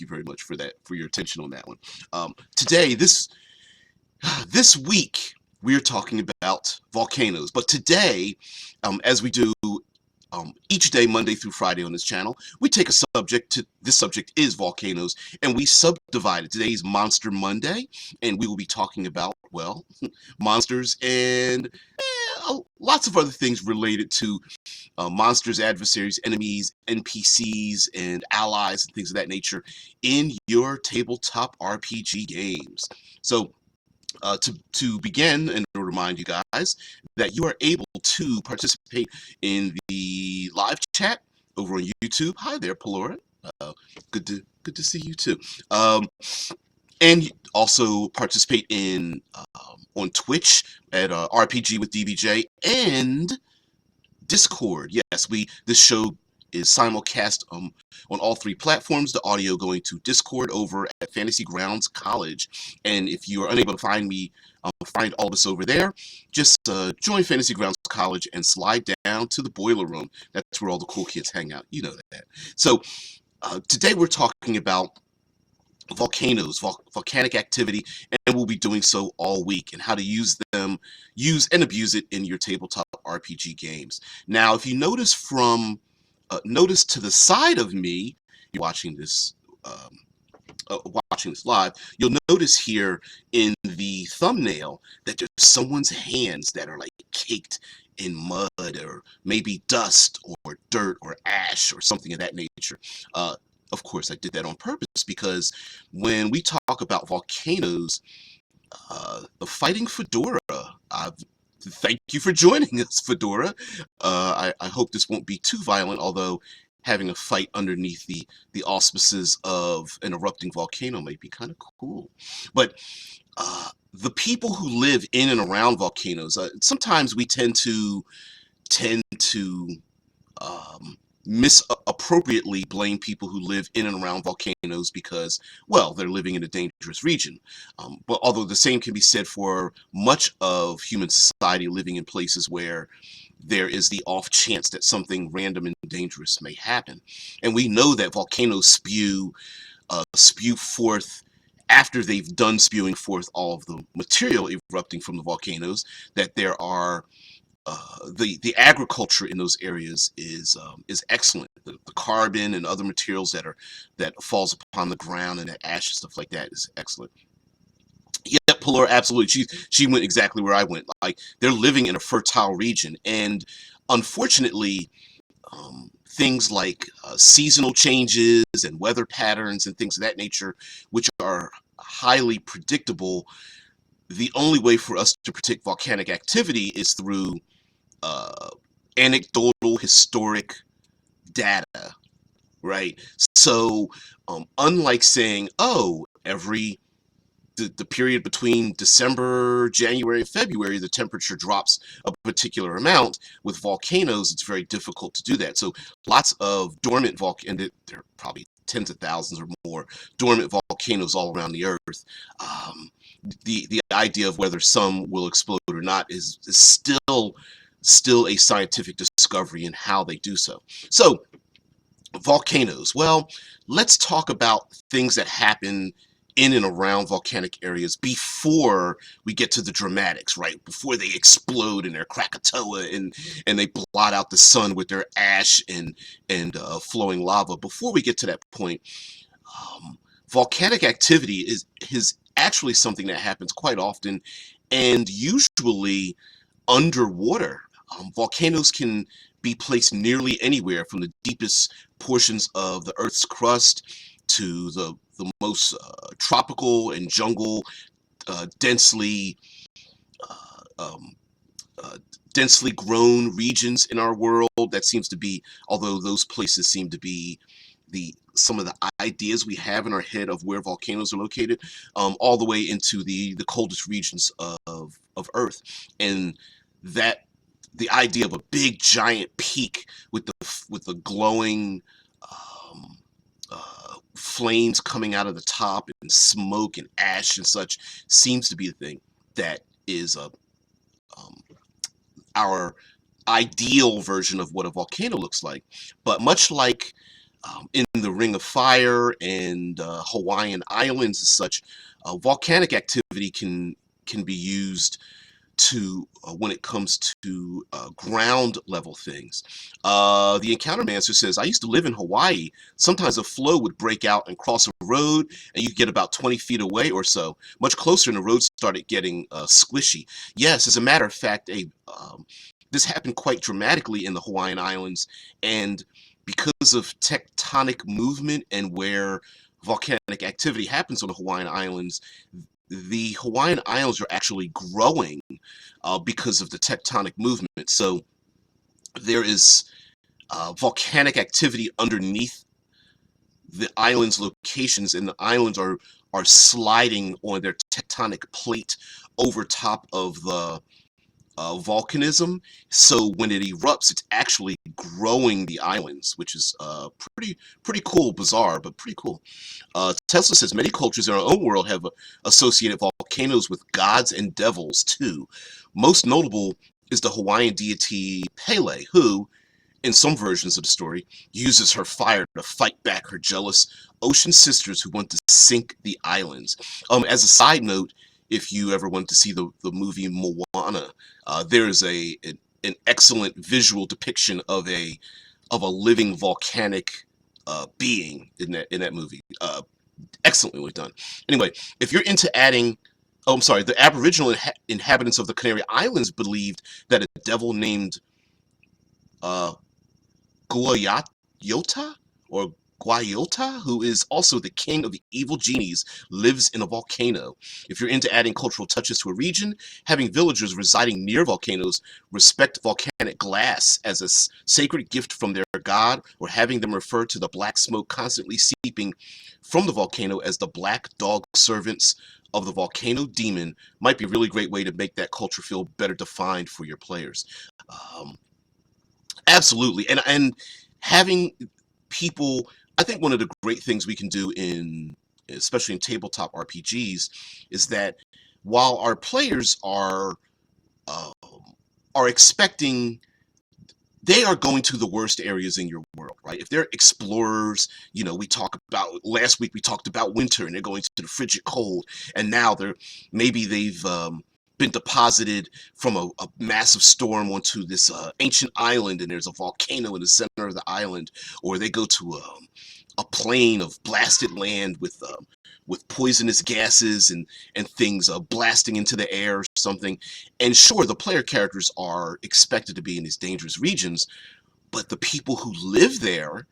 you very much for that, for your attention on that one. Today, this week, we're talking about volcanoes. But today, as we do each day, Monday through Friday on this channel, we take a subject. This subject is volcanoes, and we subdivide it. Today's Monster Monday, and we will be talking about, well, monsters and lots of other things related to monsters, adversaries, enemies, NPCs, and allies, and things of that nature in your tabletop RPG games. So, to begin, and to remind you guys that you are able to participate in the live chat over on YouTube. Hi there, Pelora. Good to see you too. And also participate in on Twitch at RPG with DBJ and Discord. Yes, this show is simulcast on all three platforms. The audio going to Discord over at Fantasy Grounds College. And if you are unable to find me, find all of us over there, just join Fantasy Grounds College and slide down to the boiler room. That's where all the cool kids hang out. You know that. So today we're talking about volcanoes, volcanic activity, and we'll be doing so all week, and how to use and abuse it in your tabletop RPG games. Now, if you notice notice to the side of me, you're watching this live, you'll notice here in the thumbnail that there's someone's hands that are like caked in mud or maybe dust or dirt or ash or something of that nature. Of course, I did that on purpose because when we talk about volcanoes, the Fighting Fedora, thank you for joining us, Fedora. I hope this won't be too violent, although having a fight underneath the auspices of an erupting volcano might be kind of cool. But the people who live in and around volcanoes, sometimes we tend to misappropriately blame people who live in and around volcanoes because, well, they're living in a dangerous region. But although the same can be said for much of human society living in places where there is the off chance that something random and dangerous may happen. And we know that volcanoes spew forth, after they've done spewing forth all of the material erupting from the volcanoes, that there are the agriculture in those areas is excellent. The carbon and other materials that falls upon the ground, and that ash and stuff like that is excellent. Yeah, Pilar, absolutely. She went exactly where I went. Like, they're living in a fertile region, and unfortunately, things like seasonal changes and weather patterns and things of that nature, which are highly predictable, the only way for us to predict volcanic activity is through anecdotal, historic data, right? So, unlike saying, oh, the period between December, January, and February, the temperature drops a particular amount, with volcanoes, it's very difficult to do that. So, lots of dormant volcanoes, and there are probably tens of thousands or more dormant volcanoes all around the Earth. The idea of whether some will explode or not is still a scientific discovery in how they do so. So, volcanoes. Well, let's talk about things that happen in and around volcanic areas before we get to the dramatics, right? Before they explode in their Krakatoa and they blot out the sun with their ash and flowing lava. Before we get to that point, volcanic activity is actually something that happens quite often, and usually underwater. Volcanoes can be placed nearly anywhere, from the deepest portions of the Earth's crust to the most tropical and jungle, densely grown regions in our world. That seems to be, although those places seem to be some of the ideas we have in our head of where volcanoes are located, all the way into the coldest regions of Earth, and that the idea of a big giant peak with the glowing flames coming out of the top and smoke and ash and such seems to be the thing that is our ideal version of what a volcano looks like. But much like in the Ring of Fire and Hawaiian Islands and such, volcanic activity can be used to when it comes to ground level things. The Encountermancer says, I used to live in Hawaii. Sometimes a flow would break out and cross a road, and you get about 20 feet away or so. Much closer, and the road started getting squishy. Yes, as a matter of fact, this happened quite dramatically in the Hawaiian Islands, and because of tectonic movement and where volcanic activity happens on the Hawaiian Islands, the Hawaiian Islands are actually growing because of the tectonic movement. So there is volcanic activity underneath the islands' locations, and the islands are sliding on their tectonic plate over top of the volcanism. So when it erupts, it's actually growing the islands, which is pretty cool, bizarre, but pretty cool. Tesla says many cultures in our own world have associated volcanoes with gods and devils too. Most notable is the Hawaiian deity Pele, who, in some versions of the story, uses her fire to fight back her jealous ocean sisters who want to sink the islands. As a side note, if you ever want to see the movie Moana, there is an excellent visual depiction of a living volcanic being in that movie. Excellently done. Anyway, if you're into adding, oh, I'm sorry, the Aboriginal inhabitants of the Canary Islands believed that a devil named uh, Guayota or Guayota, who is also the king of the evil genies, lives in a volcano. If you're into adding cultural touches to a region, having villagers residing near volcanoes respect volcanic glass as a sacred gift from their god, or having them refer to the black smoke constantly seeping from the volcano as the black dog servants of the volcano demon, might be a really great way to make that culture feel better defined for your players. Um, Absolutely. And having people, I think one of the great things we can do especially in tabletop RPGs, is that while our players uh, are expecting, they are going to the worst areas in your world, right? If they're explorers, we talk about, last week we talked about winter, and they're going to the frigid cold, and now they've been deposited from a massive storm onto this ancient island, and there's a volcano in the center of the island, or they go to a plain of blasted land with poisonous gases and things blasting into the air or something. And sure, the player characters are expected to be in these dangerous regions, but the people who live there,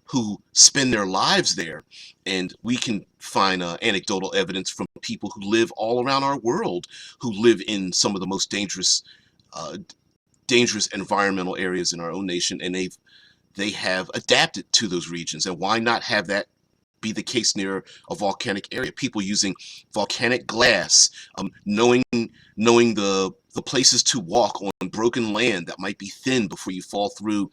who spend their lives there, and we can find anecdotal evidence from people who live all around our world, who live in some of the most uh, dangerous environmental areas in our own nation, and they have adapted to those regions. And why not have that be the case near a volcanic area? People using volcanic glass, knowing the places to walk on broken land that might be thin before you fall through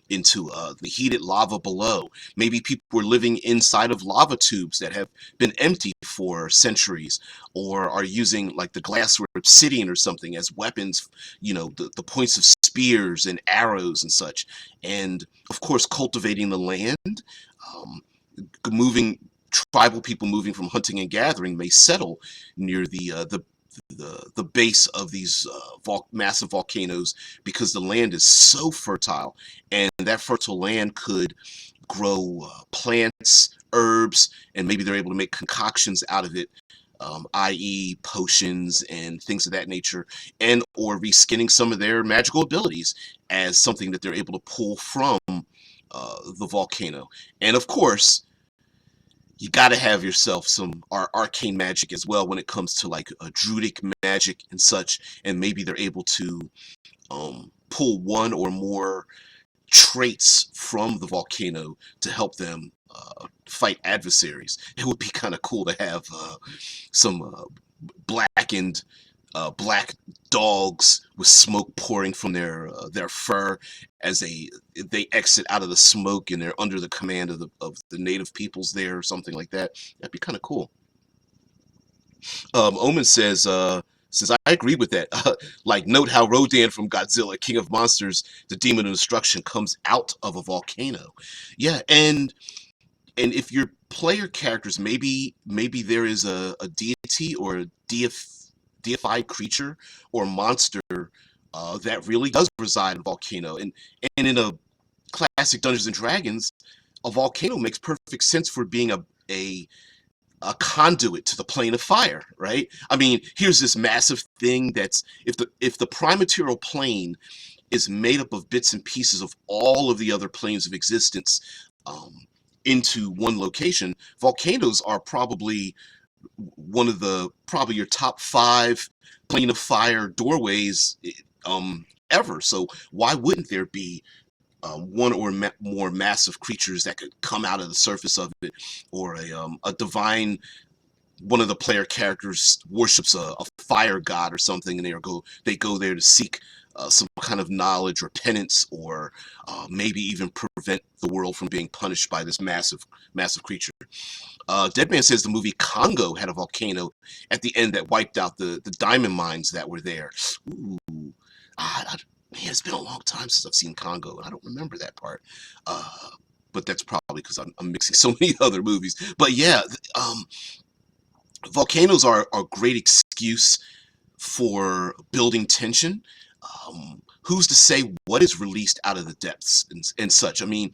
into the heated lava below. Maybe people were living inside of lava tubes that have been empty for centuries, or are using like the glass or obsidian or something as weapons, the points of spears and arrows and such. And of course, cultivating the land, um, moving tribal people moving from hunting and gathering may settle near the base of these massive volcanoes, because the land is so fertile, and that fertile land could grow plants, herbs, and maybe they're able to make concoctions out of it, i.e. potions and things of that nature, and or reskinning some of their magical abilities as something that they're able to pull from the volcano. And of course, you got to have yourself some arcane magic as well when it comes to like a druidic magic and such, and maybe they're able to pull one or more traits from the volcano to help them fight adversaries. It would be kind of cool to have some blackened black dogs with smoke pouring from their fur as they exit out of the smoke, and they're under the command of the native peoples there, or something like that. That'd be kind of cool. Omen says says, I agree with that. Like, note how Rodan from Godzilla, King of Monsters, the Demon of Destruction, comes out of a volcano. Yeah, and if your player characters, maybe there is a deity or a deified creature or monster that really does reside in a volcano. And in a classic Dungeons and Dragons, a volcano makes perfect sense for being a a conduit to the plane of fire, right? I mean, here's this massive thing that's, if the prime material plane is made up of bits and pieces of all of the other planes of existence into one location, volcanoes are probably probably your top five plane of fire doorways ever. So why wouldn't there be one or more massive creatures that could come out of the surface of it, or a divine, one of the player characters worships a fire god or something, and they go there to seek some kind of knowledge or penance, or maybe even prevent the world from being punished by this massive creature. Deadman says the movie Congo had a volcano at the end that wiped out the diamond mines that were there. Ooh, man, it's been a long time since I've seen Congo, and I don't remember that part. But that's probably because I'm mixing so many other movies. But yeah, volcanoes are a great excuse for building tension. Who's to say what is released out of the depths and such? I mean,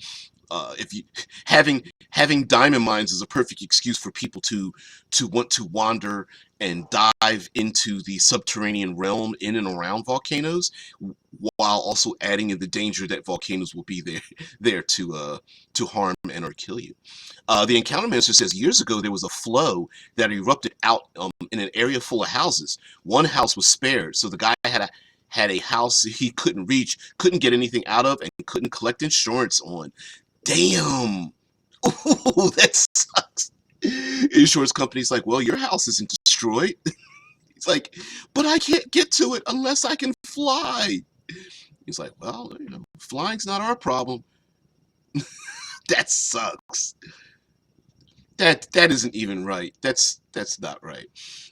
if you having diamond mines is a perfect excuse for people to want to wander and dive into the subterranean realm in and around volcanoes, while also adding in the danger that volcanoes will be there to harm and or kill you. The Encounter Minister says years ago there was a flow that erupted out in an area full of houses. One house was spared, so the guy had a house he couldn't reach, couldn't get anything out of, and couldn't collect insurance on. Damn. Oh, that sucks. Insurance company's like, well, your house isn't destroyed. He's like, but I can't get to it unless I can fly. He's like, well, flying's not our problem. That sucks. That isn't even right. That's not right.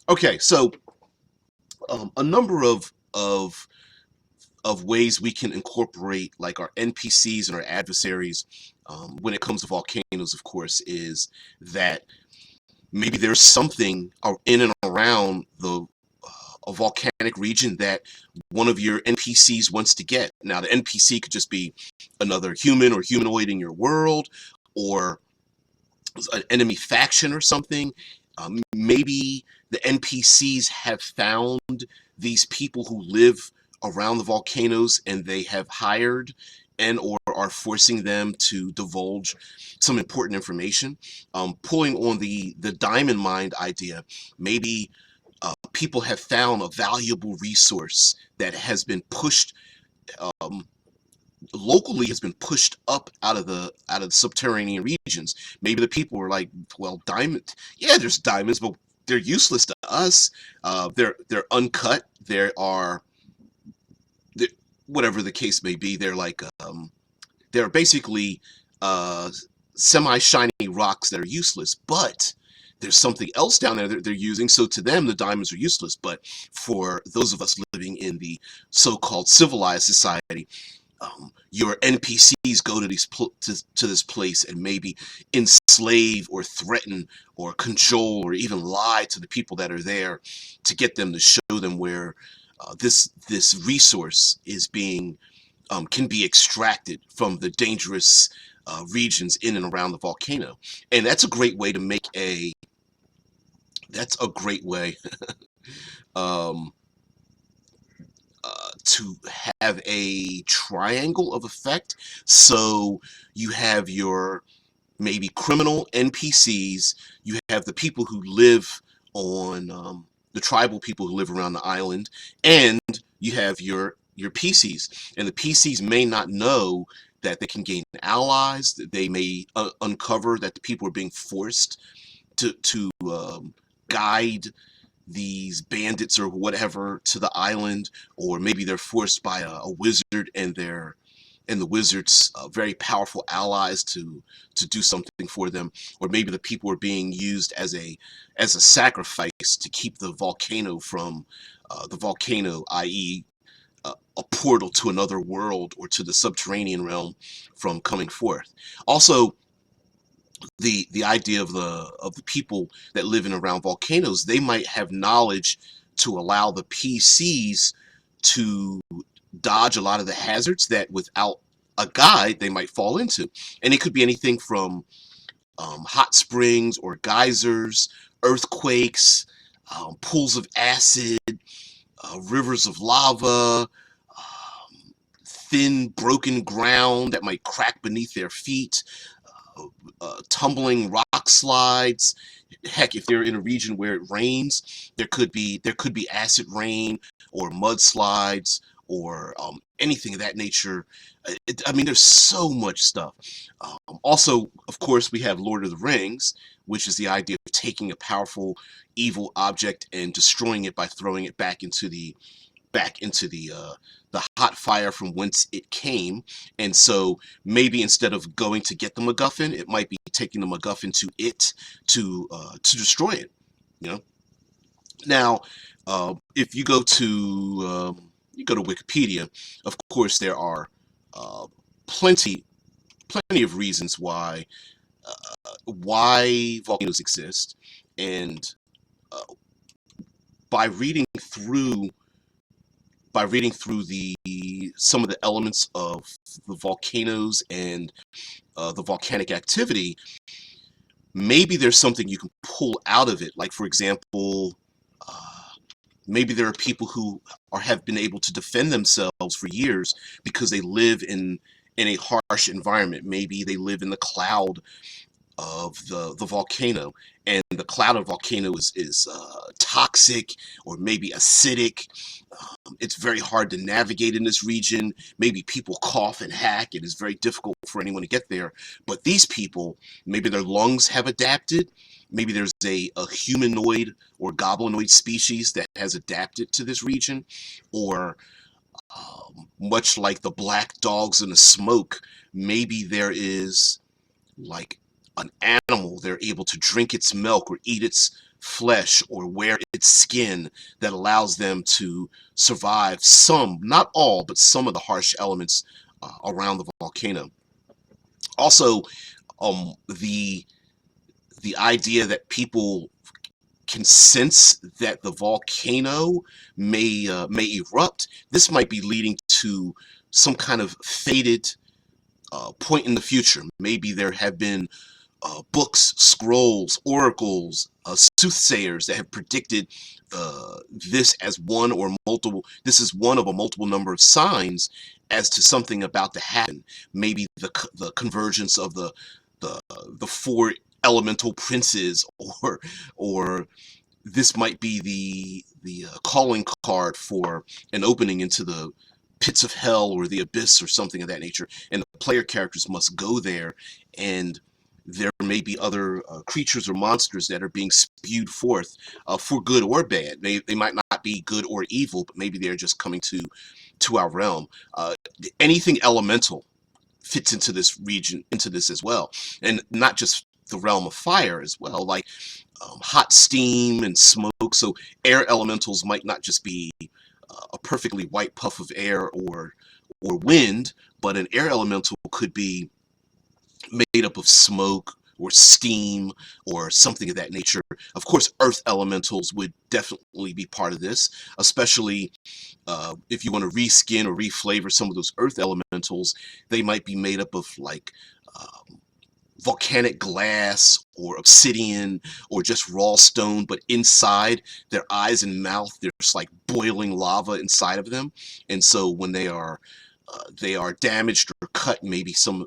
Okay, so a number of ways we can incorporate like our NPCs and our adversaries when it comes to volcanoes, of course, is that maybe there's something in and around a volcanic region that one of your NPCs wants to get. Now, the NPC could just be another human or humanoid in your world, or an enemy faction or something. Maybe the NPCs have found these people who live around the volcanoes, and they have hired and or are forcing them to divulge some important information. Pulling on the diamond mine idea, maybe people have found a valuable resource that has been pushed locally, has been pushed up out of the subterranean regions. Maybe the people were like, well, yeah, there's diamonds, but they're useless to us. They're uncut. Whatever the case may be, they're basically semi-shiny rocks that are useless, but there's something else down there that they're using, so to them the diamonds are useless. But for those of us living in the so-called civilized society, your NPCs go to this place and maybe enslave or threaten or cajole or even lie to the people that are there to get them to show them where this resource is being can be extracted from the dangerous regions in and around the volcano. And that's a great way to make um, to have a triangle of effect. So you have your maybe criminal NPCs, you have the people who live on the tribal people who live around the island, and you have your PCs. And the PCs may not know that they can gain allies, that they may uncover that the people are being forced to guide these bandits or whatever to the island, or maybe they're forced by a wizard and and the wizards very powerful allies to do something for them, or maybe the people are being used as a sacrifice to keep the volcano from the volcano, i.e., a portal to another world or to the subterranean realm from coming forth. Also, the idea of the people that live in around volcanoes, they might have knowledge to allow the PCs to dodge a lot of the hazards that without a guide they might fall into. And it could be anything from hot springs or geysers, earthquakes, pools of acid, rivers of lava, thin broken ground that might crack beneath their feet, tumbling rock slides. Heck, if they're in a region where it rains, there could be acid rain or mudslides or anything of that nature. I mean, there's so much stuff. Also, of course, we have Lord of the Rings, which is the idea of taking a powerful evil object and destroying it by throwing it back into the hot fire from whence it came. And so maybe instead of going to get the MacGuffin, it might be taking the MacGuffin to it to destroy it. You know. Now, if you go to Wikipedia, of course there are plenty of reasons why volcanoes exist, and uh, by reading through the some of the elements of the volcanoes and the volcanic activity, maybe there's something you can pull out of it. Like, for example, uh, maybe there are people who have been able to defend themselves for years because they live in a harsh environment. Maybe they live in the cloud of the volcano, and the cloud of volcano is toxic or maybe acidic. It's very hard to navigate in this region. Maybe people cough and hack. It is very difficult for anyone to get there. But these people, maybe their lungs have adapted. Maybe there's a humanoid or goblinoid species that has adapted to this region, or much like the black dogs in the smoke, maybe there is like an animal, they're able to drink its milk or eat its flesh or wear its skin that allows them to survive some, not all, but some of the harsh elements around the volcano. Also, the idea that people can sense that the volcano may erupt. This might be leading to some kind of fated point in the future. Maybe there have been books, scrolls, oracles, soothsayers that have predicted this as one or multiple. This is one of a multiple number of signs as to something about to happen. Maybe the convergence of the the four elemental princes, or this might be the calling card for an opening into the pits of hell or the abyss or something of that nature, and the player characters must go there, and there may be other creatures or monsters that are being spewed forth for good or bad. They might not be good or evil, but maybe they're just coming to our realm. Anything elemental fits into this region, into this as well, and not just the realm of fire as well, like hot steam and smoke. So air elementals might not just be a perfectly white puff of air or wind, but an air elemental could be made up of smoke or steam or something of that nature. Of course, earth elementals would definitely be part of this, especially if you want to reskin or reflavor some of those earth elementals. They might be made up of like volcanic glass or obsidian or just raw stone, but inside their eyes and mouth, there's like boiling lava inside of them. And so when they are damaged or cut, maybe some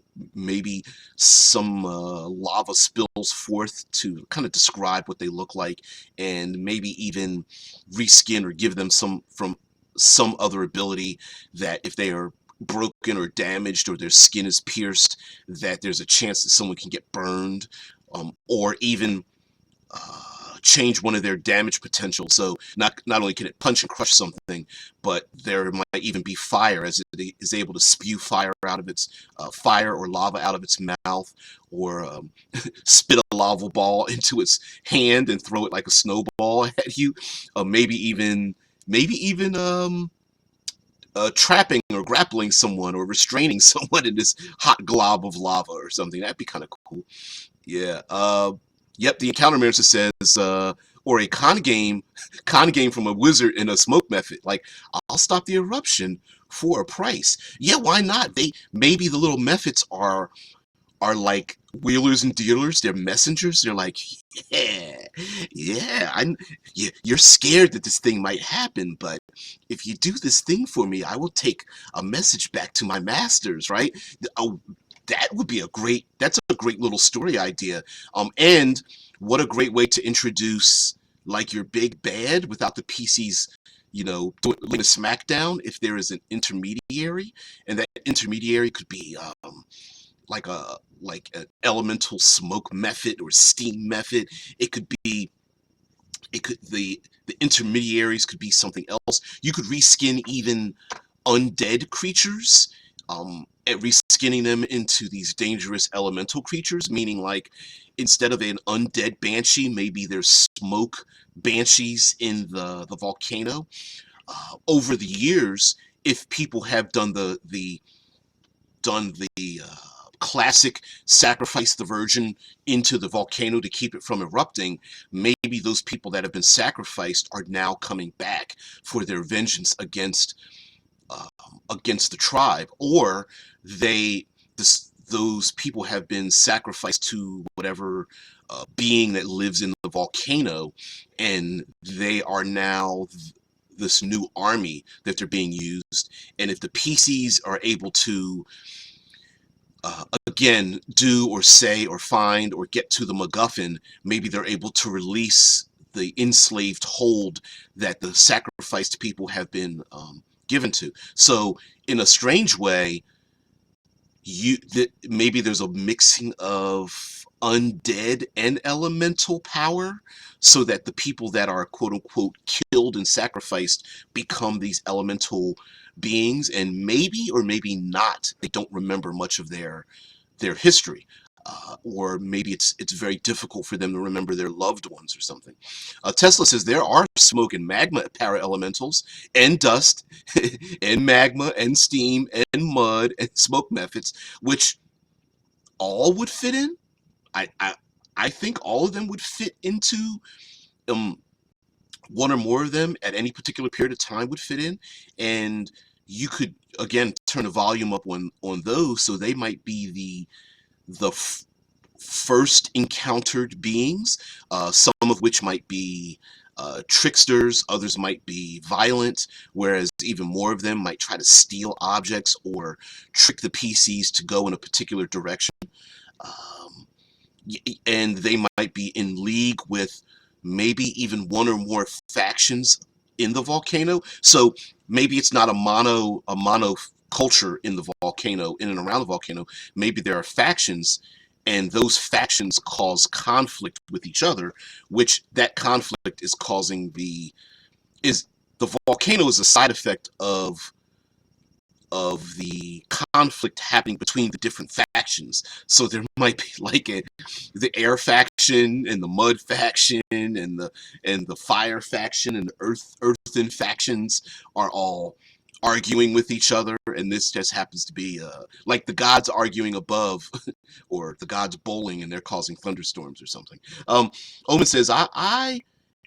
lava spills forth to kind of describe what they look like, and maybe even reskin or give them some other ability, that if they are broken or damaged or their skin is pierced, that there's a chance that someone can get burned, or even change one of their damage potential. So not only can it punch and crush something, but there might even be fire, as it is able to spew fire out of its fire or lava out of its mouth, or spit a lava ball into its hand and throw it like a snowball at you. Maybe even trapping or grappling someone or restraining someone in this hot glob of lava or something. That'd be kind of cool. Yeah. Yep. The encounter manager says, or a con game from a wizard in a smoke method. Like, I'll stop the eruption for a price. Yeah, why not? Maybe the little methods are like wheelers and dealers. They're messengers. They're like, yeah, you're scared that this thing might happen, but if you do this thing for me, I will take a message back to my masters, right? Oh, that's a great little story idea. And what a great way to introduce like your big bad without the PCs, doing a smackdown. If there is an intermediary, and that intermediary could be like an elemental smoke method or steam method. The intermediaries could be something else. You could reskin even undead creatures, and reskinning them into these dangerous elemental creatures, meaning like instead of an undead banshee, maybe there's smoke banshees in the volcano. Over the years, if people have done the classic sacrifice the virgin into the volcano to keep it from erupting, maybe those people that have been sacrificed are now coming back for their vengeance against the tribe, or those people have been sacrificed to whatever being that lives in the volcano, and they are now this new army that they're being used. And if the PCs are able to again do or say or find or get to the MacGuffin, maybe they're able to release the enslaved hold that the sacrificed people have been given to. So in a strange way, maybe there's a mixing of undead and elemental power, so that the people that are quote unquote killed and sacrificed become these elemental beings, and maybe or maybe not, they don't remember much of their history. Or maybe it's very difficult for them to remember their loved ones or something. Tesla says there are smoke and magma para elementals, and dust, and magma, and steam, and mud, and smoke methods, which all would fit in. I think all of them would fit into one or more of them at any particular period of time would fit in, and you could again turn the volume up on those, so they might be the first encountered beings, some of which might be tricksters, others might be violent, whereas even more of them might try to steal objects or trick the PCs to go in a particular direction. And they might be in league with maybe even one or more factions in the volcano. So maybe it's not a mono culture in the volcano, in and around the volcano. Maybe there are factions, and those factions cause conflict with each other, which that conflict is causing the volcano is a side effect of the conflict happening between the different factions. So there might be like the air faction and the mud faction and the fire faction and the earthen factions are all arguing with each other, and this just happens to be like the gods arguing above or the gods bowling, and they're causing thunderstorms or something. Omen says, I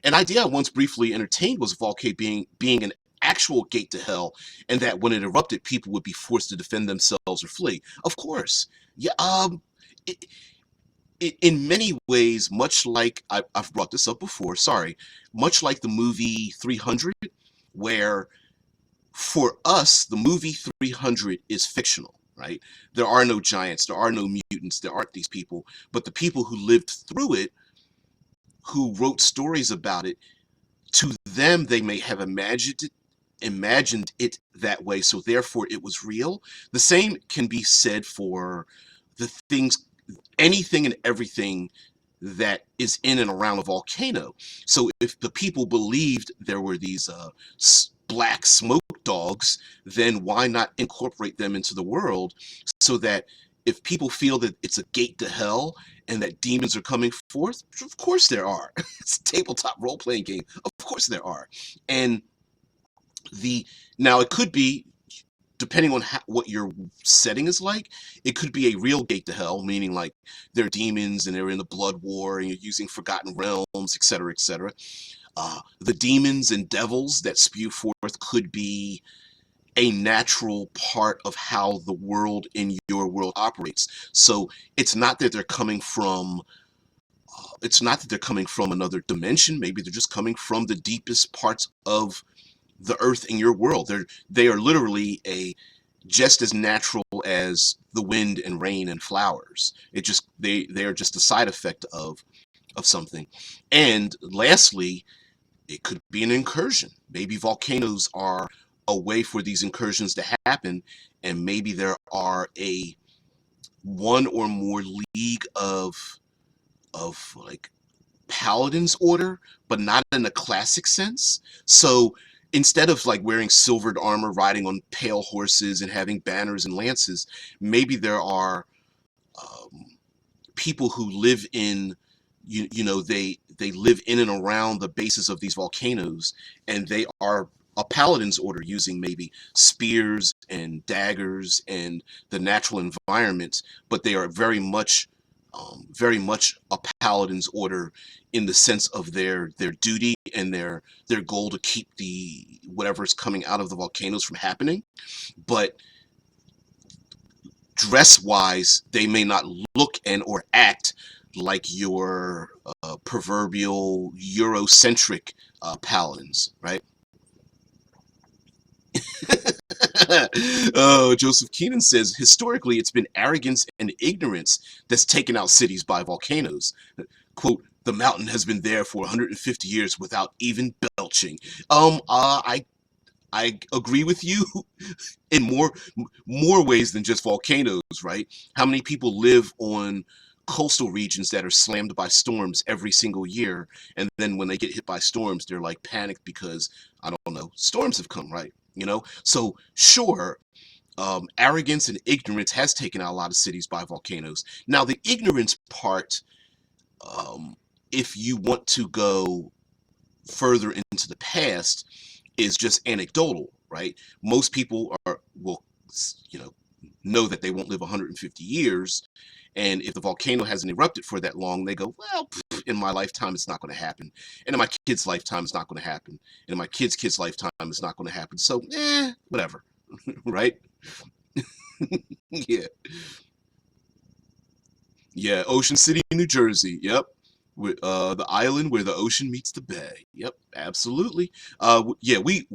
an idea I once briefly entertained was Volcano being an actual gate to hell, and that when it erupted, people would be forced to defend themselves or flee. Of course. Yeah. In many ways, much like I've brought this up before, sorry, much like the movie 300, where for us, the movie 300 is fictional, right? There are no giants, there are no mutants, there aren't these people, but the people who lived through it, who wrote stories about it, to them, they may have imagined it that way, so therefore it was real. The same can be said for the things, anything and everything that is in and around a volcano. So if the people believed there were these black smoke dogs, then why not incorporate them into the world so that if people feel that it's a gate to hell and that demons are coming forth, of course there are. It's a tabletop role-playing game. Of course there are. And the now it could be, depending on what your setting is like, it could be a real gate to hell, meaning like they're demons and they're in the blood war and you're using forgotten realms, etc., etc. The demons and devils that spew forth could be a natural part of how the world in your world operates. So it's not that they're coming from another dimension. Maybe they're just coming from the deepest parts of the earth in your world. They are literally just as natural as the wind and rain and flowers. They are just a side effect of something. And lastly, it could be an incursion. Maybe volcanoes are a way for these incursions to happen, and maybe there are a one or more league of like paladin's order, but not in a classic sense. So instead of like wearing silvered armor, riding on pale horses, and having banners and lances, maybe there are um, people who live in they live in and around the bases of these volcanoes, and they are a paladin's order using maybe spears and daggers and the natural environment, but they are very much a paladin's order in the sense of their duty and their goal to keep the whatever's coming out of the volcanoes from happening. But dress wise, they may not look and or act like your proverbial Eurocentric paladins, right? Oh, Joseph Keenan says, historically, it's been arrogance and ignorance that's taken out cities by volcanoes. Quote, the mountain has been there for 150 years without even belching. I agree with you in more ways than just volcanoes, right? How many people live on coastal regions that are slammed by storms every single year, and then when they get hit by storms, they're like panicked because, I don't know, storms have come, right? So sure, arrogance and ignorance has taken out a lot of cities by volcanoes. Now the ignorance part, um, if you want to go further into the past, is just anecdotal, right? Most people will know that they won't live 150 years, and if the volcano hasn't erupted for that long, they go, well, in my lifetime it's not going to happen, and in my kid's lifetime it's not going to happen, and in my kid's lifetime it's not going to happen. So whatever. Right. Yeah. Yeah, Ocean City, New Jersey. Yep. The island where the ocean meets the bay. Yep, absolutely. Yeah, we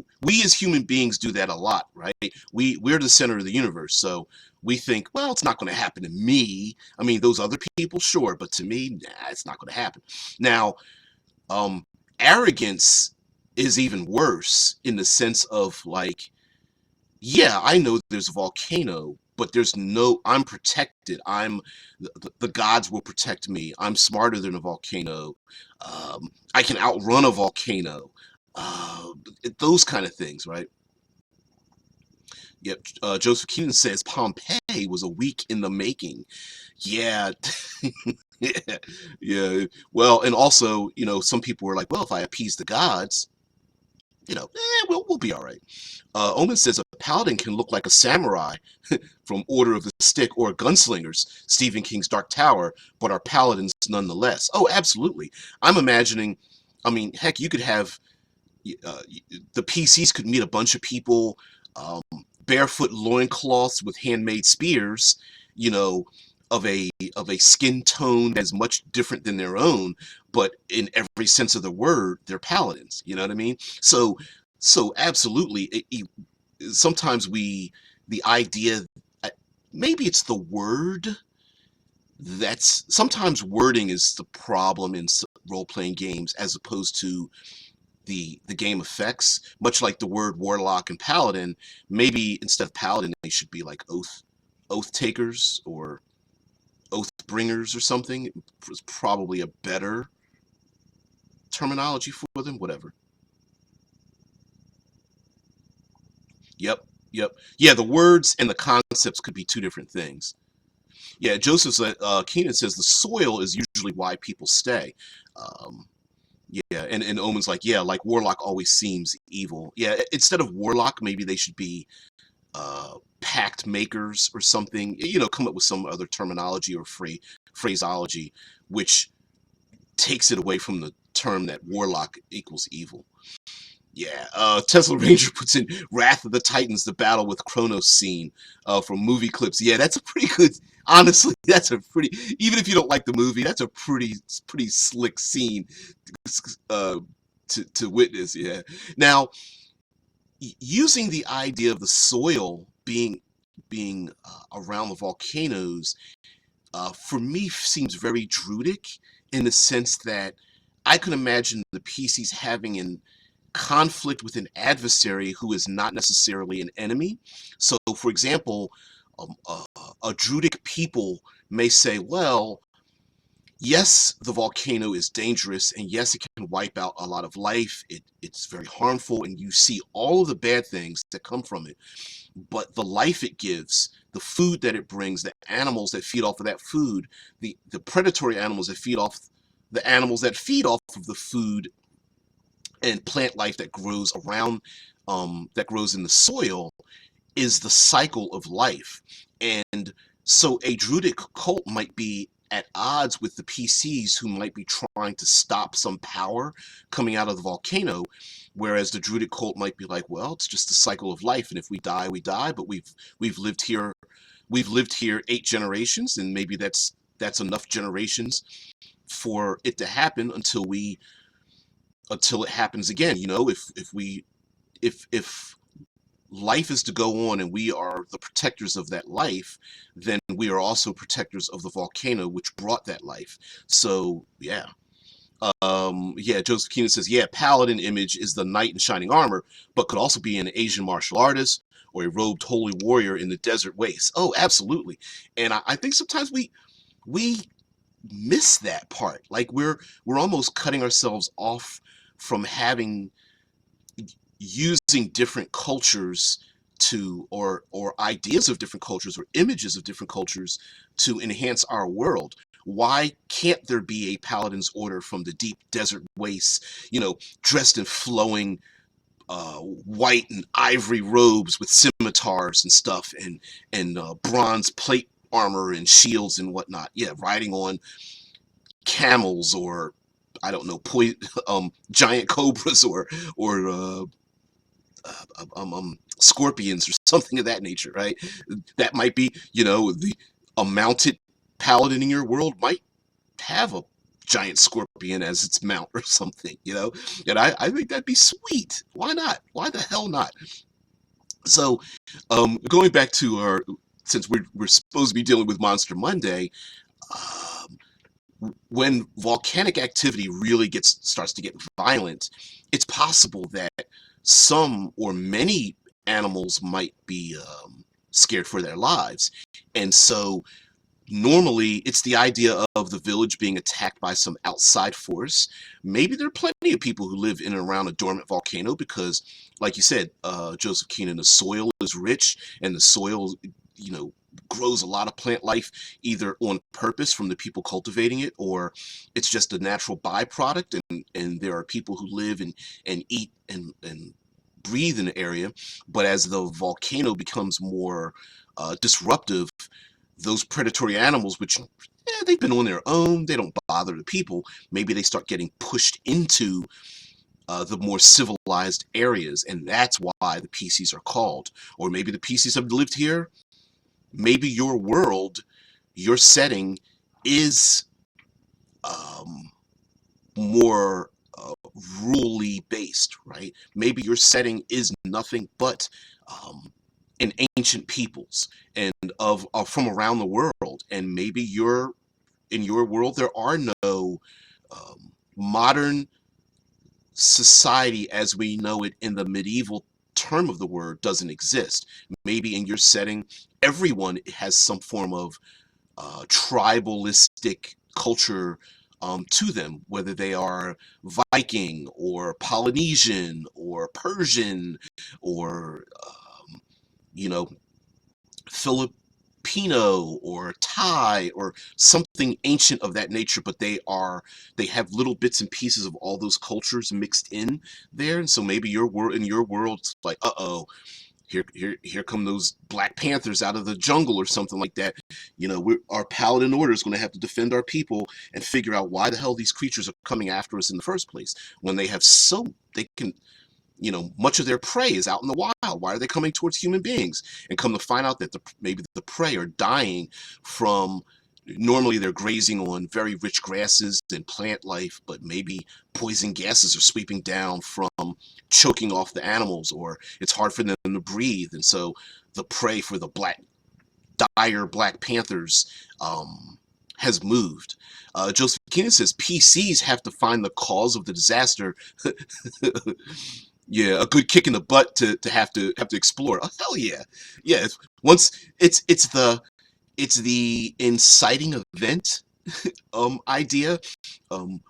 as human beings do that a lot, right? We're the center of the universe, so we think, well, it's not going to happen to me. I mean, those other people, sure, but to me, nah, it's not going to happen. Now, arrogance is even worse in the sense of like, yeah, I know there's a volcano, but I'm protected. The gods will protect me. I'm smarter than a volcano. I can outrun a volcano. Uh, those kind of things, right? Yep. Joseph Keenan says Pompeii was a week in the making. Yeah. Yeah. Yeah. Well, and also, some people were like, well, if I appease the gods, we'll be all right. Omen says a paladin can look like a samurai from Order of the Stick or Gunslingers, Stephen King's Dark Tower, but are paladins nonetheless. Oh, absolutely. I'm imagining, I mean, heck, you could have uh, the PCs could meet a bunch of people, um, barefoot loincloths with handmade spears, you know, of a skin tone that's much different than their own, but in every sense of the word, they're paladins. You know what I mean? So absolutely. Sometimes the idea, uh, maybe it's the word that's sometimes wording is the problem in role-playing games as opposed to the game effects, much like the word warlock and paladin. Maybe instead of paladin they should be like oath takers, or oath bringers or something was probably a better terminology for them. Whatever. Yep. Yep. Yeah, the words and the concepts could be two different things. Yeah, Keenan says the soil is usually why people stay. Um, yeah, and Omen's like, yeah, like Warlock always seems evil. Yeah, instead of Warlock, maybe they should be pact makers or something. You know, come up with some other terminology or phraseology which takes it away from the term that Warlock equals evil. Yeah, Tesla Ranger puts in Wrath of the Titans, the battle with Kronos scene from movie clips. Yeah, that's a pretty good. Honestly, that's a pretty. Even if you don't like the movie, that's a pretty slick scene uh, to witness. Yeah. Now, using the idea of the soil being around the volcanoes, for me seems very druidic in the sense that I can imagine the PCs having an conflict with an adversary who is not necessarily an enemy. So, for example, a druidic people may say, well, yes, the volcano is dangerous, and yes, it can wipe out a lot of life. It's very harmful, and you see all of the bad things that come from it. But the life it gives, the food that it brings, the animals that feed off of that food, the predatory animals that feed off the animals that feed off of the food and plant life that grows around, that grows in the soil, is the cycle of life. And so a druidic cult might be at odds with the PCs who might be trying to stop some power coming out of the volcano, whereas the druidic cult might be like, well, it's just the cycle of life, and if we die, we die, but we've lived here 8 generations, and maybe that's enough generations for it to happen until it happens again. You know, if life is to go on and we are the protectors of that life, then we are also protectors of the volcano which brought that life. So yeah. Yeah, Joseph Keenan says, yeah, paladin image is the knight in shining armor, but could also be an Asian martial artist or a robed holy warrior in the desert waste. Oh, absolutely. And I think sometimes we miss that part. Like we're almost cutting ourselves off from having using different cultures to or ideas of different cultures or images of different cultures to enhance our world. Why can't there be a paladin's order from the deep desert wastes, you know, dressed in flowing white and ivory robes with scimitars and stuff, and bronze plate armor and shields and whatnot? Yeah, riding on camels, or I don't know, giant cobras, or scorpions or something of that nature, right? That might be, you know, a mounted paladin in your world might have a giant scorpion as its mount or something, you know? And I think that'd be sweet. Why not? Why the hell not? So, going back to since we're supposed to be dealing with Monster Monday, when volcanic activity really starts to get violent, it's possible that some or many animals might be scared for their lives. And so normally it's the idea of the village being attacked by some outside force. Maybe there are plenty of people who live in and around a dormant volcano because, like you said, Joseph Keenan, the soil is rich, and the soil, you know, grows a lot of plant life either on purpose from the people cultivating it, or it's just a natural byproduct, and there are people who live and eat and breathe in the area. But as the volcano becomes more disruptive, those predatory animals, which they've been on their own, they don't bother the people, maybe they start getting pushed into the more civilized areas, and that's why the PCs are called. Or maybe the PCs have lived here. Maybe your world, your setting is um, more rurally based, right? Maybe your setting is nothing but an ancient peoples and of from around the world, and maybe in your world there are no modern society as we know it in the medieval term of the word doesn't exist. Maybe in your setting everyone has some form of tribalistic culture to them, whether they are Viking or Polynesian or Persian or you know, Filipino or Thai or something ancient of that nature, but they have little bits and pieces of all those cultures mixed in there. And so maybe your world, it's like, uh-oh, here come those Black Panthers out of the jungle or something like that. Our paladin order is going to have to defend our people and figure out why the hell these creatures are coming after us in the first place when they can, much of their prey is out in the wild. Why are they coming towards human beings? And come to find out that maybe the prey are dying from, normally they're grazing on very rich grasses and plant life, but maybe poison gases are sweeping down from choking off the animals, or it's hard for them to breathe. And so the prey for the dire Black Panthers has moved. Joseph Keenan says PCs have to find the cause of the disaster. Yeah, a good kick in the butt to have to explore. Oh, hell yeah, yeah. It's the inciting event idea,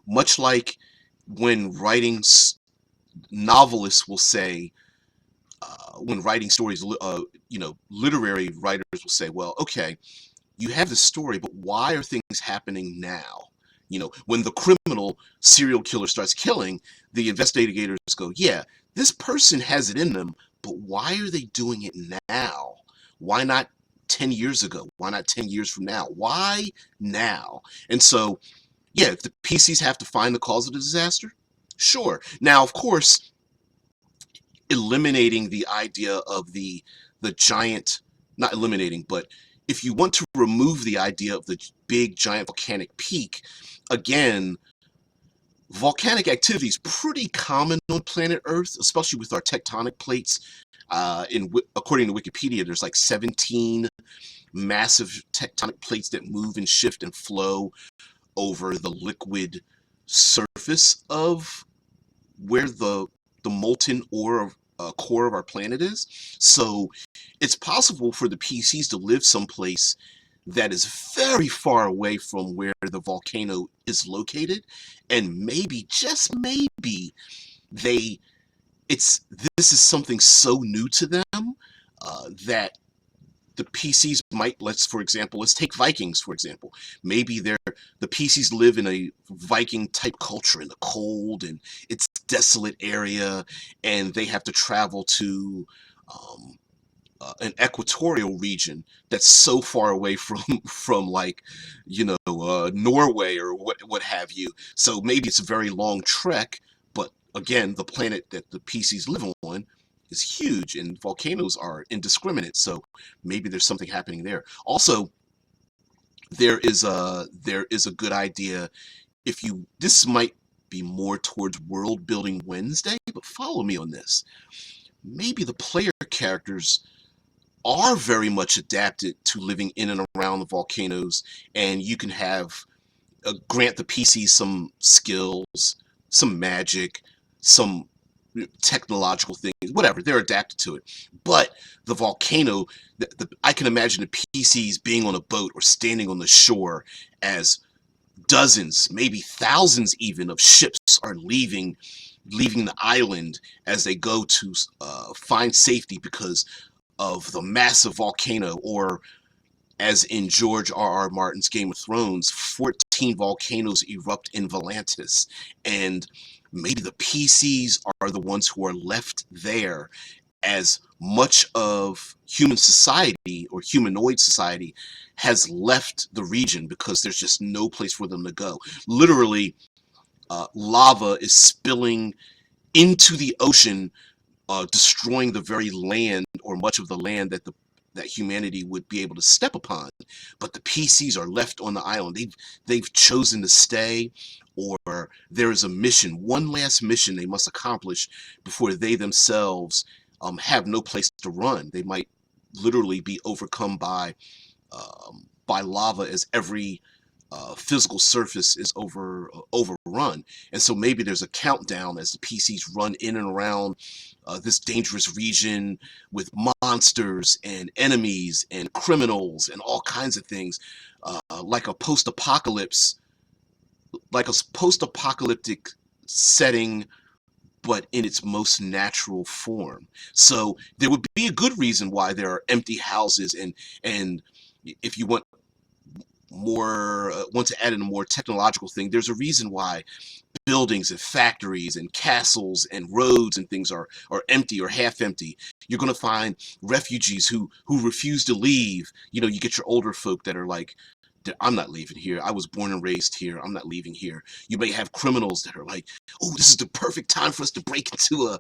much like when novelists will say, when writing stories, literary writers will say, well, okay, you have the story, but why are things happening now? When the criminal serial killer starts killing, the investigators go, yeah, this person has it in them, but why are they doing it now? Why not 10 years ago? Why not 10 years from now? Why now? And so, yeah, if the PCs have to find the cause of the disaster, sure. Now, of course, eliminating the idea of the giant, not eliminating, but if you want to remove the idea of the big giant volcanic peak, again, volcanic activity is pretty common on planet Earth, especially with our tectonic plates. According to Wikipedia, there's like 17 massive tectonic plates that move and shift and flow over the liquid surface of where the molten ore core of our planet is. So it's possible for the PCs to live someplace that is very far away from where the volcano is located, and maybe, just maybe, this is something so new to them that the PCs might, let's take Vikings, for example. Maybe the PCs live in a Viking type culture in the cold and it's desolate area, and they have to travel to an equatorial region that's so far away from like, Norway or what have you. So maybe it's a very long trek, but again, the planet that the PCs live on is huge and volcanoes are indiscriminate. So maybe there's something happening there. Also, there is a good idea. This might be more towards World Building Wednesday, but follow me on this. Maybe the player characters are very much adapted to living in and around the volcanoes, and you can grant the PCs some skills, some magic, some technological things, whatever, they're adapted to it. But the volcano, I can imagine the PCs being on a boat or standing on the shore as dozens, maybe thousands even, of ships are leaving the island as they go to find safety because of the massive volcano, or as in George R.R. Martin's Game of Thrones, 14 volcanoes erupt in Volantis, and maybe the PCs are the ones who are left there as much of human society or humanoid society has left the region because there's just no place for them to go. Literally, lava is spilling into the ocean, destroying the very land or much of the land that humanity would be able to step upon. But the PCs are left on the island. They've chosen to stay, or there is a mission, one last mission they must accomplish before they themselves have no place to run. They might literally be overcome by lava as every physical surface is overrun, and so maybe there's a countdown as the PCs run in and around this dangerous region with monsters and enemies and criminals and all kinds of things, like a post-apocalyptic setting, but in its most natural form. So there would be a good reason why there are empty houses, and if you want to add in a more technological thing, there's a reason why buildings and factories and castles and roads and things are empty or half empty. You're going to find refugees who refuse to leave. You get your older folk that are like, I'm not leaving here. I was born and raised here. I'm not leaving here. You may have criminals that are like, oh, this is the perfect time for us to break into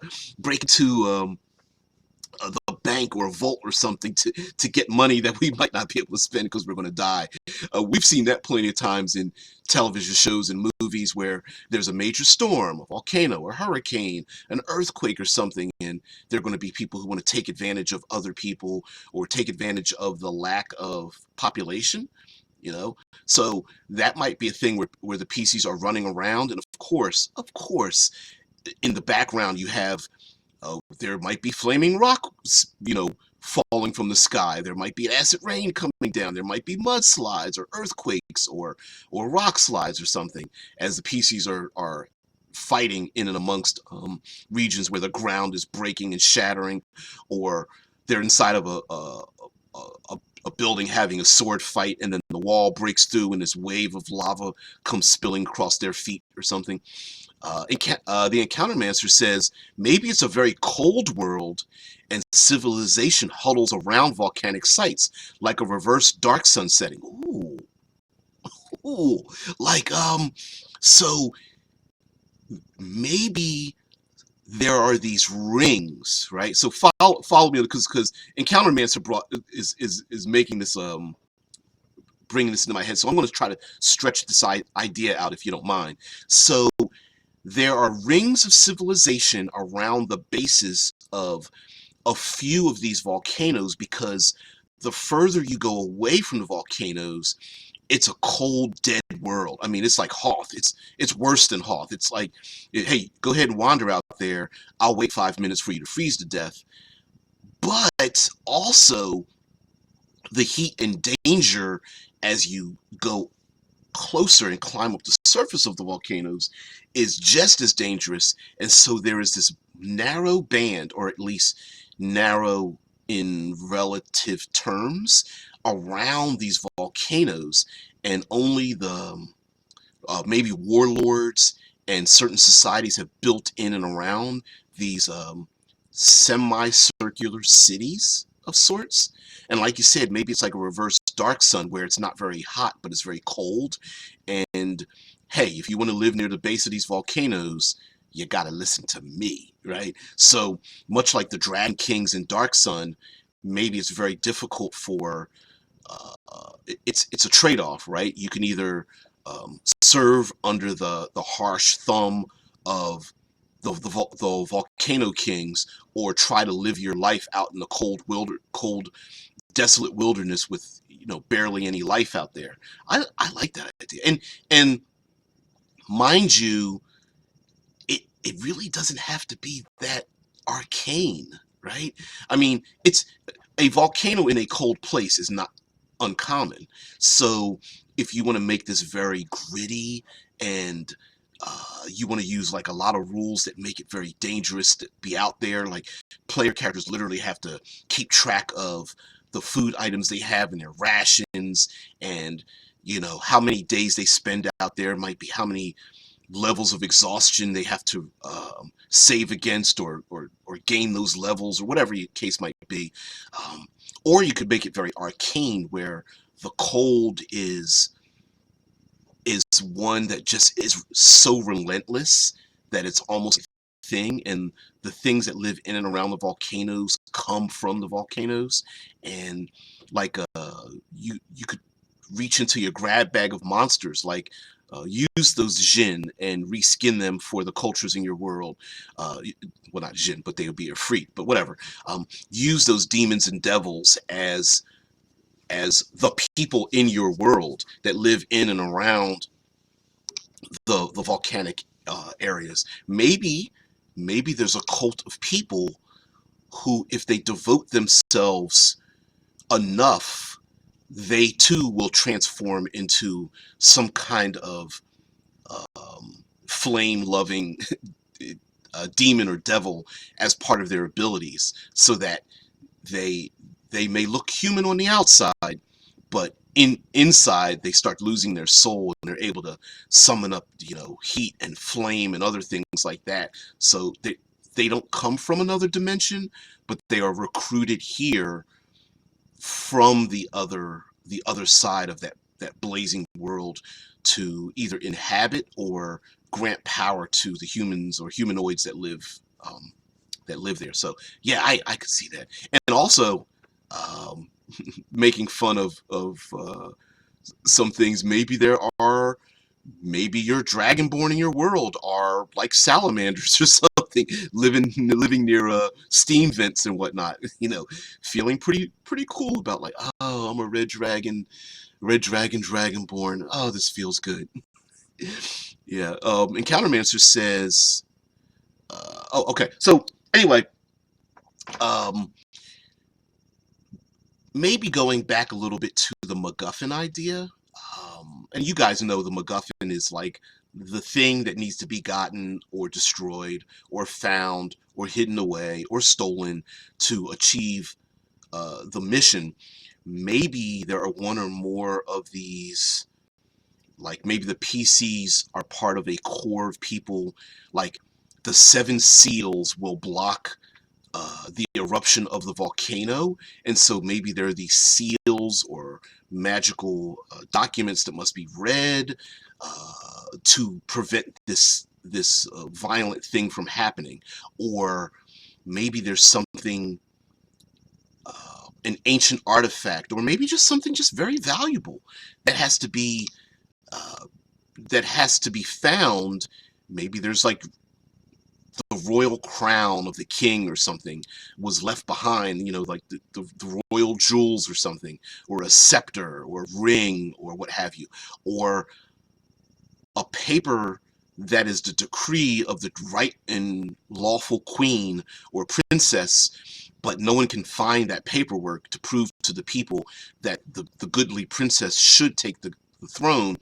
the bank or a vault or something to get money that we might not be able to spend because we're going to die. We've seen that plenty of times in television shows and movies where there's a major storm, a volcano, a hurricane, an earthquake or something, and there are going to be people who want to take advantage of other people or take advantage of the lack of population. So that might be a thing where the PCs are running around, and of course, in the background you have there might be flaming rocks, falling from the sky. There might be acid rain coming down. There might be mudslides or earthquakes or rock slides or something as the PCs are fighting in and amongst regions where the ground is breaking and shattering, or they're inside of a building having a sword fight, and then the wall breaks through and this wave of lava comes spilling across their feet or something. The Encountermancer says maybe it's a very cold world and civilization huddles around volcanic sites like a reverse dark sun setting. Ooh, ooh, like so maybe there are these rings, right? So follow me, because Encountermancer is making this bringing this into my head. So I'm going to try to stretch this idea out, if you don't mind. So there are rings of civilization around the bases of a few of these volcanoes, because the further you go away from the volcanoes, it's a cold, dead world. I mean, it's like Hoth. It's worse than Hoth. It's like, hey, go ahead and wander out there. I'll wait 5 minutes for you to freeze to death. But also, the heat and danger as you go closer and climb up the surface of the volcanoes is just as dangerous. And so there is this narrow band, or at least narrow in relative terms, around these volcanoes, and only the maybe warlords and certain societies have built in and around these semicircular cities of sorts. And like you said, maybe it's like a reverse dark sun where it's not very hot, but it's very cold. And hey, if you want to live near the base of these volcanoes, you got to listen to me, right? So much like the Dragon Kings in Dark Sun, maybe it's very difficult for it's a trade-off, right? You can either serve under the harsh thumb of the volcano kings, or try to live your life out in the cold, desolate wilderness with barely any life out there. I like that idea, and mind you, it really doesn't have to be that arcane, right? I mean, it's a volcano in a cold place is not uncommon. So if you want to make this very gritty, and you want to use like a lot of rules that make it very dangerous to be out there, like player characters literally have to keep track of the food items they have in their rations, and how many days they spend out there, might be how many levels of exhaustion they have to save against, or gain those levels, or whatever the case might be. Or you could make it very arcane, where the cold is one that just is so relentless that it's almost a thing, and the things that live in and around the volcanoes come from the volcanoes. And like you could reach into your grab bag of monsters, like use those Jinn and reskin them for the cultures in your world. Well, not Jinn, but they would be a freak, but whatever. Use those demons and devils as as the people in your world that live in and around the volcanic areas. Maybe there's a cult of people who, if they devote themselves enough, they too will transform into some kind of flame-loving demon or devil as part of their abilities, so that they they may look human on the outside, but inside they start losing their soul, and they're able to summon up, heat and flame and other things like that. So they don't come from another dimension, but they are recruited here from the other side of that blazing world, to either inhabit or grant power to the humans or humanoids that live there. So yeah, I could see that. And also, um, making fun of some things. Maybe your dragonborn in your world are like salamanders or something, living near steam vents and whatnot. Feeling pretty cool about, like, oh, I'm a red dragon dragonborn. Oh, this feels good. Yeah. Encountermancer says, oh, okay. So anyway, um, maybe going back a little bit to the MacGuffin idea. And you guys know the MacGuffin is like the thing that needs to be gotten or destroyed or found or hidden away or stolen to achieve the mission. Maybe there are one or more of these, like maybe the PCs are part of a core of people, like the seven seals will block the eruption of the volcano, and so maybe there are these seals or magical documents that must be read to prevent this violent thing from happening. Or maybe there's something, an ancient artifact, or maybe just something just very valuable that has to be uh, found. Maybe there's like the royal crown of the king or something was left behind, like the royal jewels or something, or a scepter or a ring or what have you, or a paper that is the decree of the right and lawful queen or princess, but no one can find that paperwork to prove to the people that the goodly princess should take the throne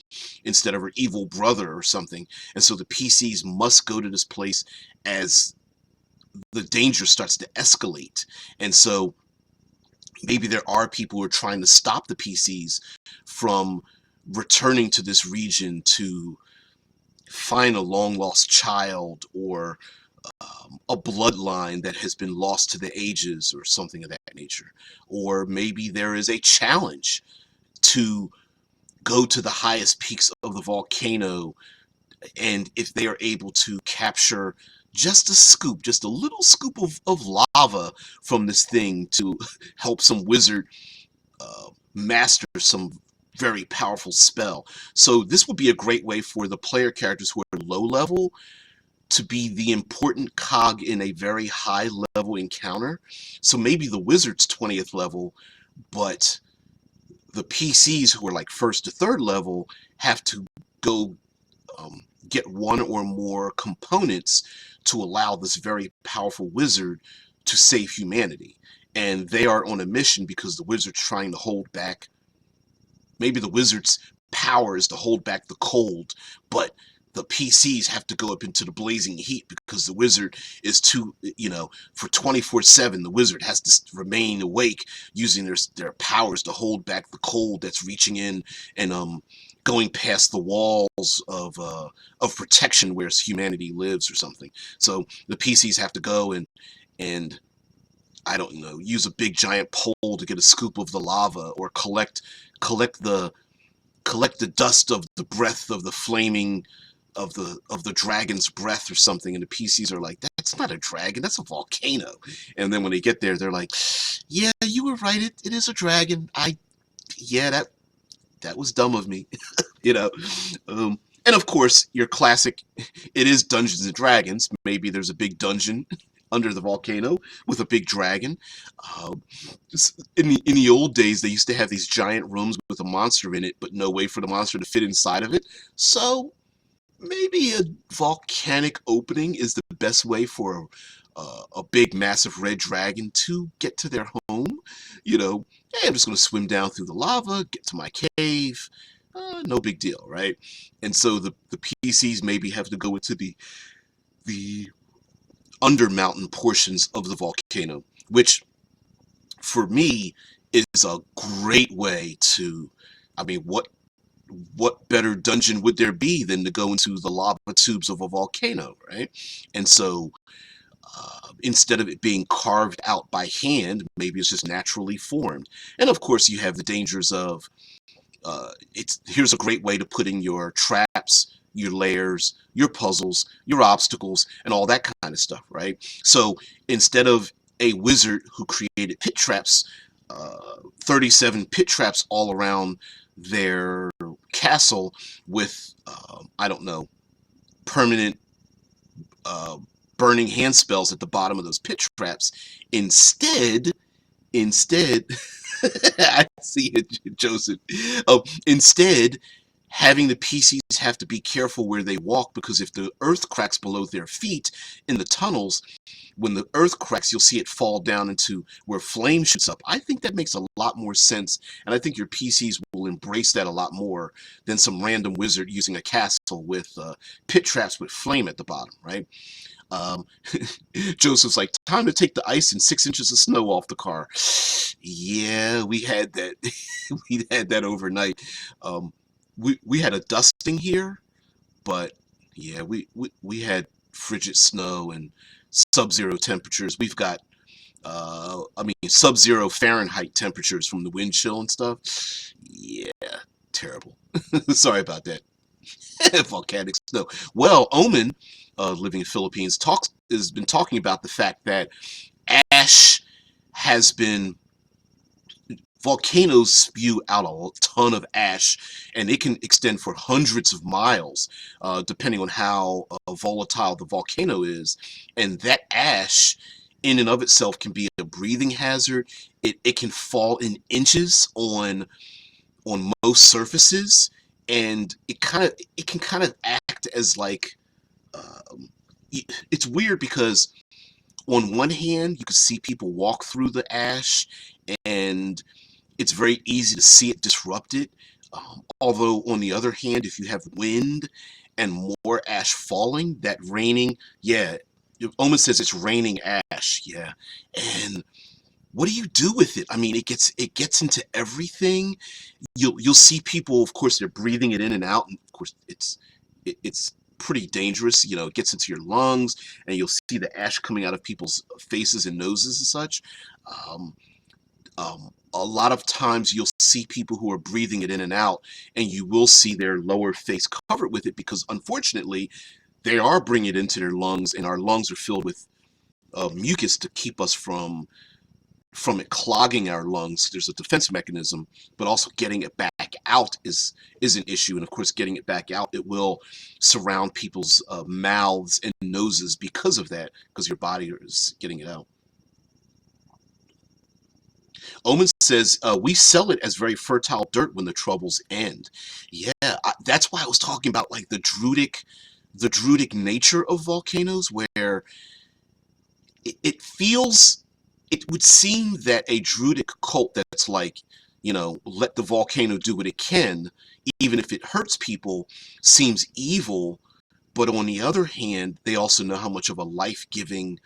instead of her evil brother or something. And so the PCs must go to this place as the danger starts to escalate. And so maybe there are people who are trying to stop the PCs from returning to this region to find a long lost child, or a bloodline that has been lost to the ages or something of that nature. Or maybe there is a challenge to go to the highest peaks of the volcano, and if they are able to capture just a little scoop of lava from this thing to help some wizard master some very powerful spell. So this would be a great way for the player characters who are low level to be the important cog in a very high level encounter. So maybe the wizard's 20th level, but the PCs who are like first to third level have to go get one or more components to allow this very powerful wizard to save humanity. And they are on a mission because the wizard's trying to hold back. Maybe the wizard's power is to hold back the cold, but the PCs have to go up into the blazing heat because the wizard is too, for 24/7, the wizard has to remain awake using their powers to hold back the cold that's reaching in and going past the walls of protection where humanity lives or something. So the PCs have to go and I don't know, use a big giant pole to get a scoop of the lava, or collect the dust of the breath of the flaming of the dragon's breath or something. And the PCs are like, that's not a dragon, that's a volcano. And then when they get there, they're like, yeah, you were right, it is a dragon. Yeah, that was dumb of me. you know and of course, your classic, it is Dungeons and Dragons. Maybe there's a big dungeon under the volcano with a big dragon. Um, in the old days, they used to have these giant rooms with a monster in it, but no way for the monster to fit inside of it. So maybe a volcanic opening is the best way for a big, massive red dragon to get to their home. Hey, I'm just going to swim down through the lava, get to my cave. No big deal, right? And so the PCs maybe have to go into the under mountain portions of the volcano, which for me is a great way to, I mean, what better dungeon would there be than to go into the lava tubes of a volcano, right? And so instead of it being carved out by hand, maybe it's just naturally formed. And of course, you have the dangers of here's a great way to put in your traps, your layers, your puzzles, your obstacles, and all that kind of stuff, right? So instead of a wizard who created pit traps, 37 pit traps all around their castle with, I don't know, permanent burning hand spells at the bottom of those pit traps. Instead, I see it, Joseph. Instead, having the PCs have to be careful where they walk, because if the earth cracks below their feet in the tunnels, when the earth cracks, you'll see it fall down into where flame shoots up. I think that makes a lot more sense, and I think your PCs will embrace that a lot more than some random wizard using a castle with pit traps with flame at the bottom, right? Um, Joseph's like, time to take the ice and 6 inches of snow off the car. Yeah, we had that. We had that overnight. We had a dusting here, but yeah, we had frigid snow and sub-zero temperatures. We've got, sub-zero Fahrenheit temperatures from the wind chill and stuff. Yeah, terrible. Sorry about that. Volcanic snow. Well, Omen, living in the Philippines, has been talking about the fact that ash has been volcanoes spew out a ton of ash, and it can extend for hundreds of miles, depending on how volatile the volcano is. And that ash, in and of itself, can be a breathing hazard. It can fall in inches on most surfaces, and it can kind of act as like, it's weird because on one hand you can see people walk through the ash, and it's very easy to see it disrupted. Although on the other hand, if you have wind and more ash falling, that raining, yeah, it almost says it's raining ash, yeah. And what do you do with it? I mean, it gets into everything. You'll see people, of course, they're breathing it in and out, and of course it's pretty dangerous. It gets into your lungs, and you'll see the ash coming out of people's faces and noses and such. Um, a lot of times you'll see people who are breathing it in and out, and you will see their lower face covered with it, because unfortunately they are bringing it into their lungs, and our lungs are filled with mucus to keep us from it clogging our lungs. There's a defense mechanism, but also getting it back out is an issue. And of course, getting it back out, it will surround people's mouths and noses because of that, because your body is getting it out. Omen says, we sell it as very fertile dirt when the troubles end. Yeah, that's why I was talking about like the druidic nature of volcanoes, where it would seem that a druidic cult that's like, let the volcano do what it can, even if it hurts people, seems evil. But on the other hand, they also know how much of a life-giving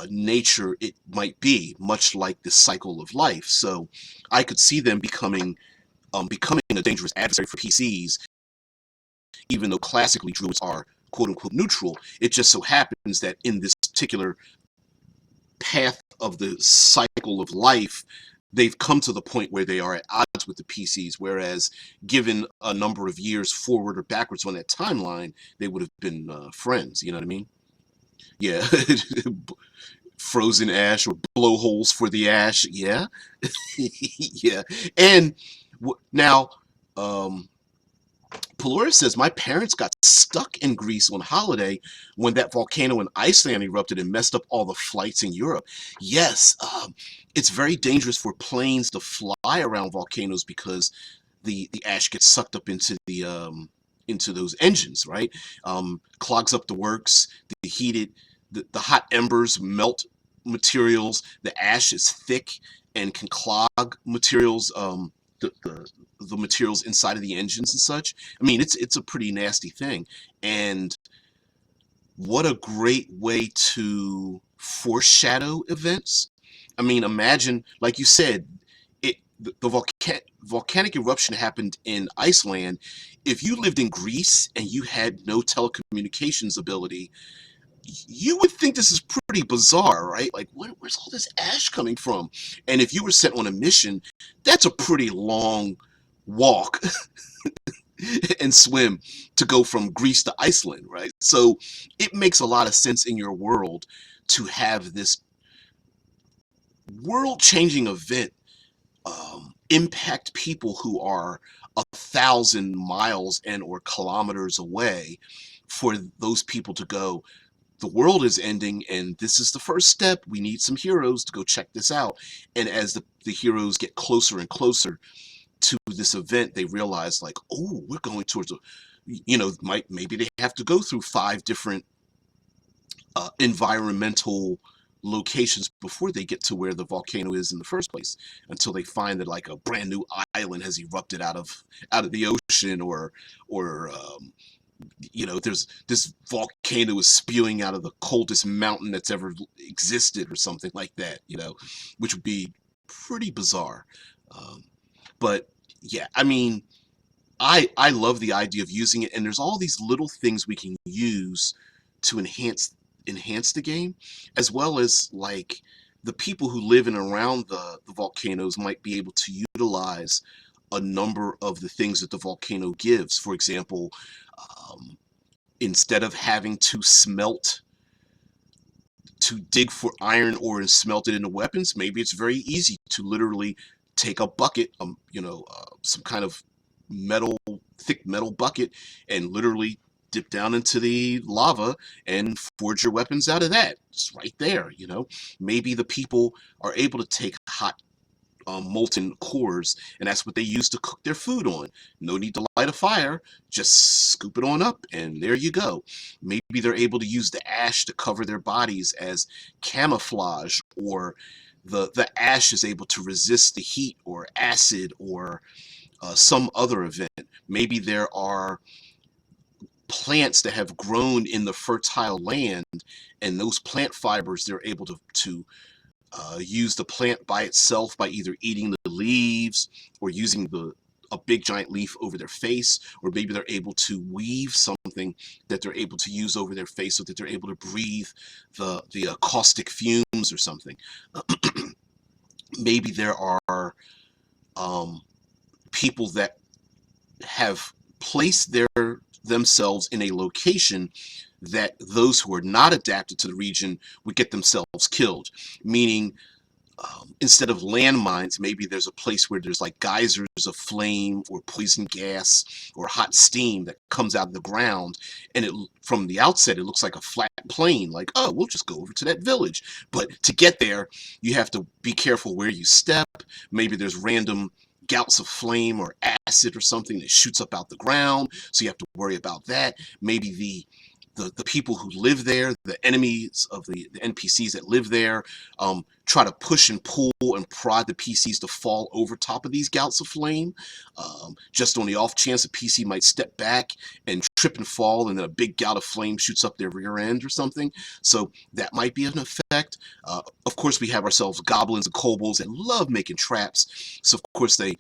nature it might be, much like the cycle of life. So I could see them becoming a dangerous adversary for PCs, even though classically druids are quote-unquote neutral. It just so happens that in this particular path of the cycle of life, they've come to the point where they are at odds with the PCs, whereas given a number of years forward or backwards on that timeline, they would have been friends. You know what I mean? Yeah. Frozen ash, or blowholes for the ash. Yeah. Yeah. And now, Pelora says, my parents got stuck in Greece on holiday when that volcano in Iceland erupted and messed up all the flights in Europe. Yes, it's very dangerous for planes to fly around volcanoes because the ash gets sucked up into those engines, right? Clogs up the works. The heated, the hot embers melt materials. The ash is thick and can clog materials. The, the the materials inside of the engines and such. I mean, it's a pretty nasty thing. And what a great way to foreshadow events. I mean, imagine, like you said, the volcanic eruption happened in Iceland. If you lived in Greece and you had no telecommunications ability, you would think this is pretty bizarre, right? Like, where's all this ash coming from? And if you were sent on a mission, that's a pretty long walk and swim to go from Greece to Iceland, right? So it makes a lot of sense in your world to have this world-changing event impact people who are 1,000 miles and or kilometers away, for those people to go, the world is ending and this is the first step. We need some heroes to go check this out. And as the heroes get closer and closer to this event, they realize, like, oh, we're going towards a, maybe they have to go through 5 different environmental locations before they get to where the volcano is in the first place, until they find that like a brand new island has erupted out of the ocean, or there's this volcano is spewing out of the coldest mountain that's ever existed or something like that, which would be pretty bizarre. But yeah, I mean, I love the idea of using it, and there's all these little things we can use to enhance the game, as well as like the people who live in around the volcanoes might be able to utilize a number of the things that the volcano gives. For example, instead of having to dig for iron ore and smelt it into weapons, maybe it's very easy to literally take a bucket, some kind of thick metal bucket, and literally dip down into the lava and forge your weapons out of that. It's right there. Maybe the people are able to take hot molten cores, and that's what they use to cook their food on. No need to light a fire, just scoop it on up and there you go. Maybe they're able to use the ash to cover their bodies as camouflage, or the ash is able to resist the heat or acid, or some other event. Maybe there are plants that have grown in the fertile land, and those plant fibers, they're able to use the plant by itself by either eating the leaves or using a big giant leaf over their face, or maybe they're able to weave something that they're able to use over their face so that they're able to breathe the caustic fumes or something. Maybe there are people that have placed themselves in a location that those who are not adapted to the region would get themselves killed. Meaning, instead of landmines, maybe there's a place where there's like geysers of flame or poison gas or hot steam that comes out of the ground, and from the outset it looks like a flat plain, like, oh, we'll just go over to that village. But to get there, you have to be careful where you step. Maybe there's random gouts of flame or acid or something that shoots up out the ground, so you have to worry about that. Maybe the people who live there, the enemies of the NPCs that live there, try to push and pull and prod the PCs to fall over top of these gouts of flame, just on the off chance a PC might step back and trip and fall, and then a big gout of flame shoots up their rear end or something. So that might be an effect. Of course, we have ourselves goblins and kobolds that love making traps. So of course they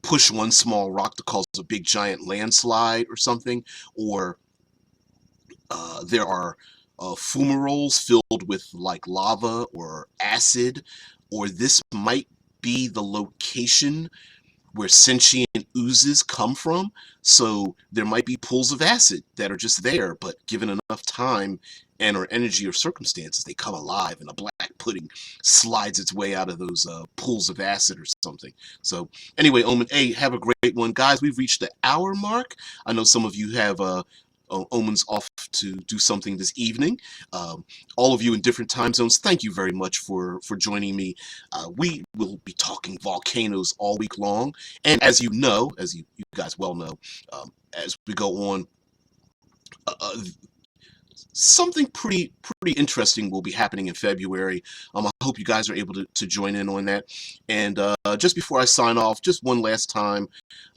push one small rock to cause a big giant landslide or something, or there are fumaroles filled with like lava or acid, or this might be the location where sentient oozes come from. So there might be pools of acid that are just there, but given enough time and or energy or circumstances, they come alive and a black pudding slides its way out of those pools of acid or something. So anyway, Omen, hey, have a great one. Guys, we've reached the hour mark. I know some of you have Omen's off to do something this evening. All of you in different time zones, thank you very much for joining me. We will be talking volcanoes all week long, and as you know, as you guys well know, as we go on, uh, uh, something pretty interesting will be happening in February. I hope you guys are able to join in on that. And just before I sign off, just one last time,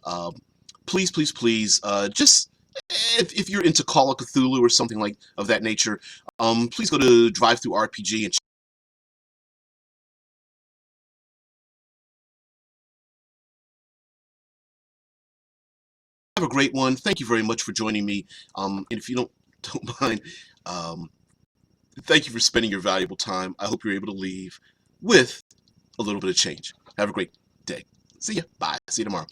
um, please, just if you're into Call of Cthulhu or something like of that nature, please go to Drive Through RPG and have a great one. Thank you very much for joining me. And if you don't mind, um, thank you for spending your valuable time. I hope you're able to leave with a little bit of change. Have a great day. See ya. Bye. See you tomorrow.